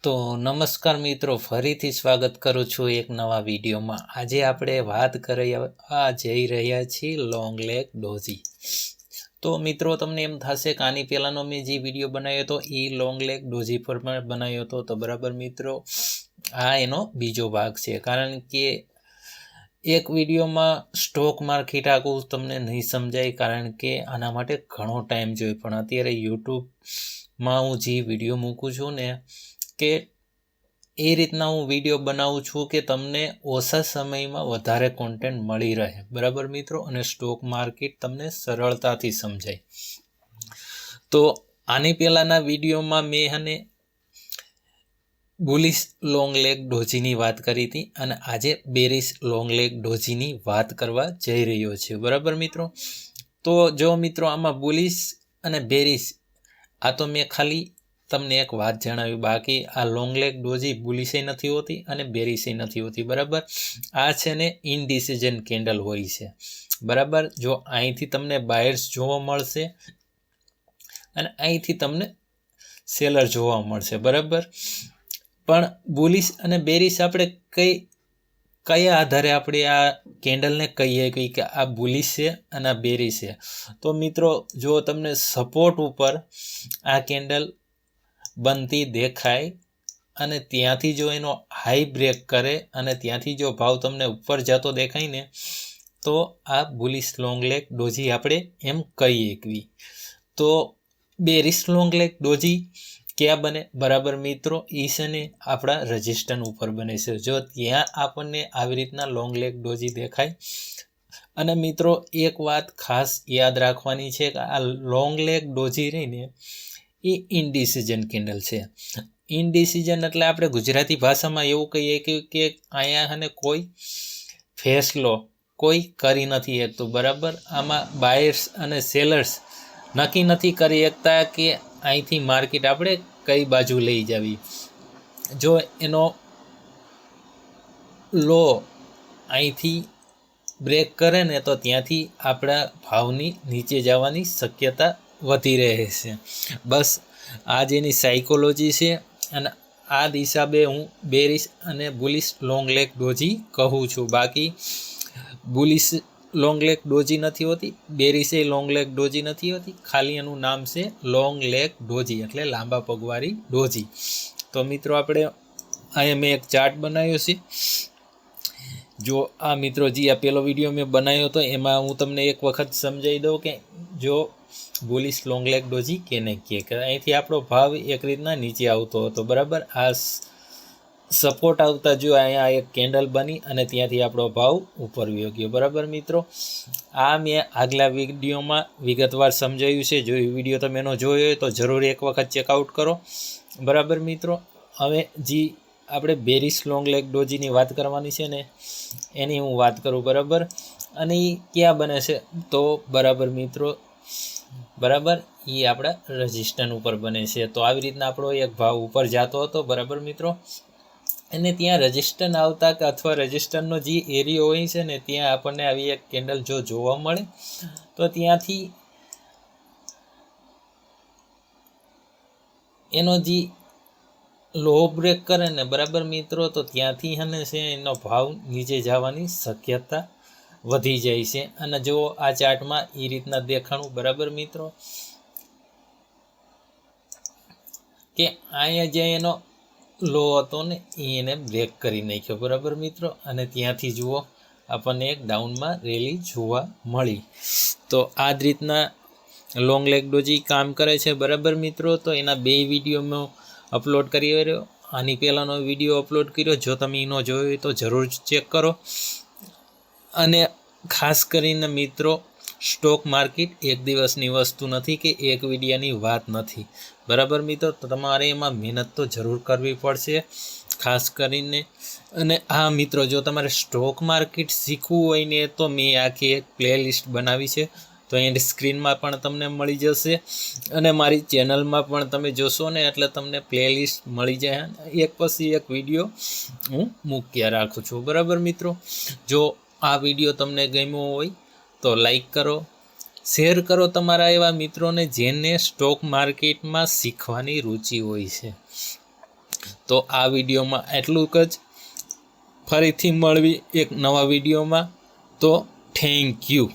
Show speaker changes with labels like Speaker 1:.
Speaker 1: તો નમસ્કાર મિત્રો, ફરીથી સ્વાગત કરું છું એક નવા વિડીયોમાં। આજે આપણે વાત કરવા જઈ રહ્યા છીએ લોંગ લેગ ડોઝી। તો મિત્રો તમને એમ થશે કે આની પહેલાંનો મેં જે વિડીયો બનાવ્યો હતો એ લોંગ લેગ ડોઝી પર પણ બનાવ્યો હતો। તો બરાબર મિત્રો, આ એનો બીજો ભાગ છે, કારણ કે એક વિડીયોમાં સ્ટોક માર્કેટ આખું તમને નહીં સમજાય, કારણ કે આના માટે ઘણો ટાઈમ જોઈએ। પણ અત્યારે યુટ્યુબમાં હું જે વિડીયો મૂકું છું ને, કે એ રીતના હું વિડીયો બનાવું છું કે તમને ઓછા સમયમાં વધારે કોન્ટેન્ટ મળી રહે, બરાબર મિત્રો, અને સ્ટોક માર્કેટ તમને સરળતાથી સમજાય। તો આની પહેલાંના વિડીયોમાં મેં બુલિશ લોંગ લેગ ડોઝીની વાત કરી હતી, અને આજે બેરિશ લોંગ લેગ ડોઝીની વાત કરવા જઈ રહ્યો છે, બરાબર મિત્રો। તો જો મિત્રો, આમાં બુલિશ અને બેરિશ આ તો મેં ખાલી તમને એક વાત જણાવી, બાકી આ લોંગ લેગ ડોઝી બુલિશે નથી હોતી અને બેરિશે નથી હોતી, બરાબર। આ છે ને ઇનડિસિઝન કેન્ડલ હોય છે, બરાબર। જો અહીંથી તમને બાયર્સ જોવા મળશે અને અહીંથી તમને સેલર જોવા મળશે, બરાબર। પણ બુલિશ અને બેરિશ આપણે કયા આધારે આપણે આ કેન્ડલને કહીએ કે આ બુલિશ છે અને આ બેરિશ છે? તો મિત્રો, જો તમને સપોર્ટ ઉપર આ કેન્ડલ બનતી દેખાય અને ત્યાંથી જો એનો હાઈ બ્રેક કરે અને ત્યાંથી જો ભાવ તમને ઉપર જતો દેખાય ને, તો આ બુલિશ લોંગ લેગ ડોઝી આપણે એમ કહીએ કે। તો બેરિશ લોંગ લેગ ડોઝી ક્યાં બને, બરાબર મિત્રો? એ છે ને આપણા રજિસ્ટન્સ ઉપર બને છે। જો ત્યાં આપણને આવી રીતના લોંગ લેગ ડોઝી દેખાય, અને મિત્રો એક વાત ખાસ યાદ રાખવાની છે કે આ લોંગ લેગ ડોઝી રહીને એ ઇનડિસિઝન કેન્ડલ છે। ઇનડિસિઝન એટલે આપણે ગુજરાતી ભાષામાં એવું કહીએ કે અહીંયા કોઈ ફેસલો કોઈ કરી નથી શકતું, બરાબર। આમાં બાયર્સ અને સેલર્સ નક્કી નથી કરી શકતા કે અહીંથી માર્કેટ આપણે કઈ બાજુ લઈ જવી। જો એનો લો અહીંથી બ્રેક કરે ને, તો ત્યાંથી આપણા ભાવની નીચે જવાની શક્યતા વધી રહે છે। બસ આ જ એની સાયકોલોજી છે, અને આ હિસાબે હું બેરિશ અને બુલિશ લોંગ લેગ ડોઝી કહું છું। બાકી બુલિશ લોંગ લેગ ડોઝી નથી હોતી, બેરિશે લોંગ લેગ ડોઝી નથી હોતી, ખાલી એનું નામ છે લોંગ લેગ ડોઝી, એટલે લાંબા પગવાળી ડોઝી। તો મિત્રો, આપણે અહીંયા મેં એક ચાર્ટ બનાવ્યો છે। જો આ મિત્રો, જે આ પહેલો વિડીયો મેં બનાવ્યો હતો એમાં હું તમને એક વખત સમજાવી દઉં કે જો બુલિશ લોંગ લેગ ડોઝી કેને કહે, કે અહીંથી આપણો ભાવ એક રીતના નીચે આવતો હતો, બરાબર। આ સપોર્ટ આવતા જો અહીંયા એક કેન્ડલ બની અને ત્યાંથી આપણો ભાવ ઉપર વયો ગયો, બરાબર મિત્રો। આ મેં આગલા વિડીયોમાં વિગતવાર સમજાવ્યું છે। જો એ વિડીયો તમે એનો જોયો હોય તો જરૂર એક વખત ચેકઆઉટ કરો, બરાબર મિત્રો। હવે જે આપણે બેરિશ લોંગ લેગ ડોઝીની વાત કરવાની છે ને, એની હું વાત કરું, બરાબર। અને એ ક્યાં બને છે? તો બરાબર મિત્રો, બરાબર, એ આપણા રજિસ્ટન્સ ઉપર બને છે। તો આવી રીતના આપણો એક ભાવ ઉપર જતો હતો, બરાબર મિત્રો, અને ત્યાં રજિસ્ટન્સ આવતા કે અથવા રજિસ્ટન્સનો જે એરિયો હોય છે ને, ત્યાં આપણને આવી એક કેન્ડલ જો જોવા મળે, તો ત્યાંથી એનો જે લો બ્રેક કરે ને, બરાબર મિત્રો, તો ત્યાંથી છે એનો ભાવ નીચે જવાની શક્યતા વધી જાય છે। અને જો આ ચાર્ટમાં એ રીતના દેખાણું, બરાબર મિત્રો, કે અહીંયા જે એનો લો હતો ને એને બ્રેક કરી નાખ્યો, બરાબર મિત્રો, અને ત્યાંથી જુઓ આપણને એક ડાઉનમાં રેલી જોવા મળી। તો આ જ રીતના લોંગ લેગ ડોઝી કામ કરે છે, બરાબર મિત્રો। તો એના બે વિડીયો મેં અપલોડ કરી રહ્યો, આની પહેલાંનો વિડીયો અપલોડ કર્યો, જો તમે એનો જોયો હોય તો જરૂર ચેક કરો। અને ખાસ કરીને મિત્રો, સ્ટોક માર્કેટ એક દિવસની વસ્તુ નથી કે એક વિડીયાની વાત નથી, બરાબર મિત્રો। તો તમારે એમાં મહેનત તો જરૂર કરવી પડશે, ખાસ કરીને। અને હા મિત્રો, જો તમારે સ્ટોક માર્કેટ શીખવું હોય ને, તો મેં આખી એક પ્લેલિસ્ટ બનાવી છે, તો એન્ડ સ્ક્રીનમાં પણ તમને મળી જશે, અને મારી ચેનલમાં પણ તમે જોશો ને એટલે તમને પ્લેલિસ્ટ મળી જાય, એક પછી એક વિડીયો હું મૂક્યા રાખું છું, બરાબર મિત્રો। જો આ વિડીયો તમને ગમ્યો હોય તો લાઈક કરો, શેર કરો તમારા એવા મિત્રોને જેને સ્ટોક માર્કેટમાં શીખવાની રુચિ હોય છે। તો આ વિડીયોમાં એટલું જ. ફરીથી મળવી એક નવા વિડીયોમાં. તો થેન્ક યુ.